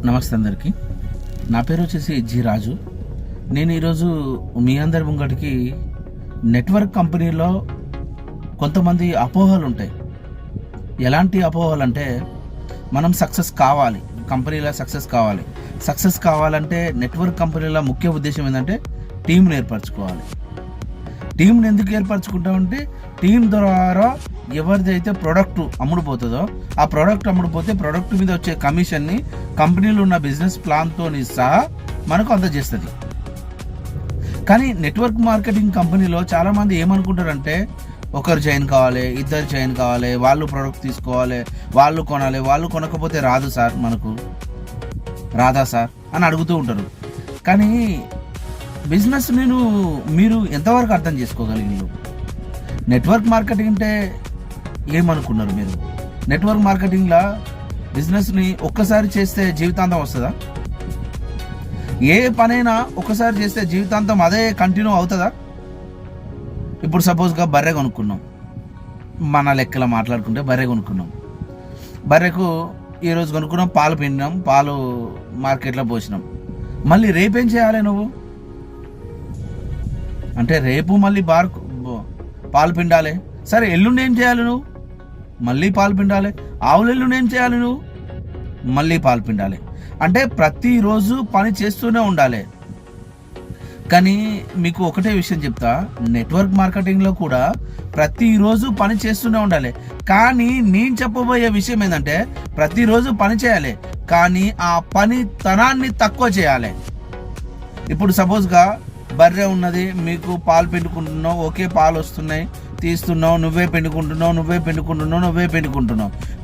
నమస్తే అందరికీ. నా పేరు వచ్చేసి జి రాజు. నేను ఈరోజు మీ అందరి ముంగటికి నెట్వర్క్ కంపెనీలో కొంతమంది అపోహలు ఉంటాయి. ఎలాంటి అపోహలు అంటే, మనం సక్సెస్ కావాలి, కంపెనీలో సక్సెస్ కావాలంటే నెట్వర్క్ కంపెనీల ముఖ్య ఉద్దేశం ఏంటంటే టీంని ఏర్పరచుకోవాలి. టీంని ఎందుకు ఏర్పరచుకుంటామంటే, టీం ద్వారా ఎవరిదైతే ప్రోడక్ట్ అమ్ముడుపోతుందో ఆ ప్రోడక్ట్ అమ్ముడుపోతే ప్రోడక్ట్ మీద వచ్చే కమిషన్ని కంపెనీలో ఉన్న బిజినెస్ ప్లాన్తో సహా మనకు అందజేస్తుంది. కానీ నెట్వర్క్ మార్కెటింగ్ కంపెనీలో చాలామంది ఏమనుకుంటారంటే, ఒకరు జాయిన్ కావాలి, ఇద్దరు జాయిన్ కావాలి, వాళ్ళు ప్రోడక్ట్ తీసుకోవాలి, వాళ్ళు కొనాలి, వాళ్ళు కొనకపోతే రాదు సార్, మనకు రాదా సార్ అని అడుగుతూ ఉంటారు. కానీ బిజినెస్ మీరు ఎంతవరకు అర్థం చేసుకోగలిగారు? నెట్వర్క్ మార్కెటింగ్ అంటే ఏమనుకున్నారు మీరు? నెట్వర్క్ మార్కెటింగ్లో బిజినెస్ని ఒక్కసారి చేస్తే జీవితాంతం వస్తుందా? ఏ పనైనా ఒక్కసారి చేస్తే జీవితాంతం అదే కంటిన్యూ అవుతుందా? ఇప్పుడు సపోజ్గా బర్రె కొనుక్కున్నాం, మన లెక్కలో మాట్లాడుకుంటే బర్రె కొనుక్కున్నాం. బర్రెకు ఈరోజు కొనుక్కున్నాం, పాలు పిండినాం, పాలు మార్కెట్లో పోసినాం. మళ్ళీ రేపేం చేయాలి నువ్వు? అంటే రేపు మళ్ళీ పాలు పిండాలి. సరే, ఎల్లుండి ఏం చేయాలి నువ్వు? మళ్ళీ పాలు పిండాలి. ఆవులు ఎల్లుండి ఏం చేయాలి నువ్వు? మళ్ళీ పాలు పిండాలి. అంటే ప్రతిరోజు పని చేస్తూనే ఉండాలి. కానీ మీకు ఒకటే విషయం చెప్తా, నెట్వర్క్ మార్కెటింగ్లో కూడా ప్రతిరోజు పని చేస్తూనే ఉండాలి. కానీ నేను చెప్పబోయే విషయం ఏంటంటే, ప్రతిరోజు పని చేయాలి, కానీ ఆ పనితనాన్ని తక్కువ చేయాలి. ఇప్పుడు సపోజ్గా బర్రె ఉన్నది, మీకు పాలు పిండుకుంటున్నావు, ఓకే, పాలు వస్తున్నాయి, తీస్తున్నావు, నువ్వే పిండుకుంటున్నావు.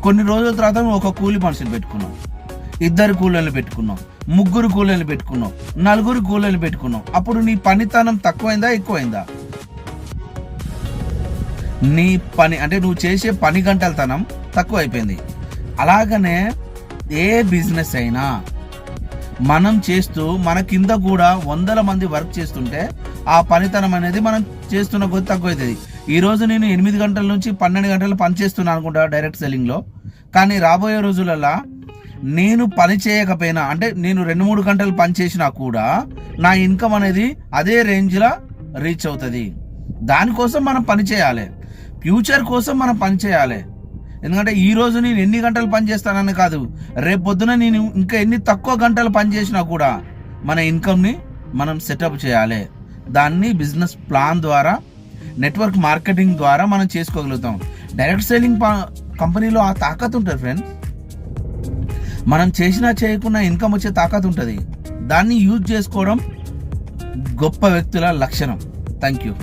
కొన్ని రోజుల తర్వాత నువ్వు ఒక కూలి మనిషిని పెట్టుకున్నావు, 2 కూలీలను పెట్టుకున్నావు, 3 కూలీలను పెట్టుకున్నావు, 4 కూలీలను పెట్టుకున్నావు. అప్పుడు నీ పనితనం తక్కువైందా ఎక్కువైందా? నీ పని అంటే నువ్వు చేసే పని గంటలతనం తక్కువైపోయింది. అలాగనే ఏ బిజినెస్ అయినా మనం చేస్తూ మన కింద కూడా 100 మంది వర్క్ చేస్తుంటే ఆ పనితనం అనేది మనం చేస్తున్న కొద్ది తక్కువవుతుంది. ఈరోజు నేను 8 గంటల నుంచి 12 గంటలు పని చేస్తున్నాను అనుకుంటా డైరెక్ట్ సెల్లింగ్లో. కానీ రాబోయే రోజులలో నేను పని చేయకపోయినా, అంటే నేను 2-3 గంటలు పని చేసినా కూడా నా ఇన్కమ్ అనేది అదే రేంజ్లో రీచ్ అవుతుంది. దానికోసం మనం పని చేయాలి, ఫ్యూచర్ కోసం మనం పని చేయాలి. ఎందుకంటే ఈరోజు నేను ఎన్ని గంటలు పని చేస్తానని కాదు, రేపు పొద్దున నేను ఇంకా ఎన్ని తక్కువ గంటలు పని చేసినా కూడా మన ఇన్కమ్ని మనం సెటప్ చేయాలి. దాన్ని బిజినెస్ ప్లాన్ ద్వారా, నెట్వర్క్ మార్కెటింగ్ ద్వారా మనం చేసుకోగలుగుతాం. డైరెక్ట్ సెల్లింగ్ కంపెనీలో ఆ తాకత్ ఉంటుంది ఫ్రెండ్స్. మనం చేసినా చేయకున్నా ఇన్కమ్ వచ్చే తాకత్ ఉంటుంది. దాన్ని యూజ్ చేసుకోవడం గొప్ప వ్యక్తుల లక్షణం. Thank you.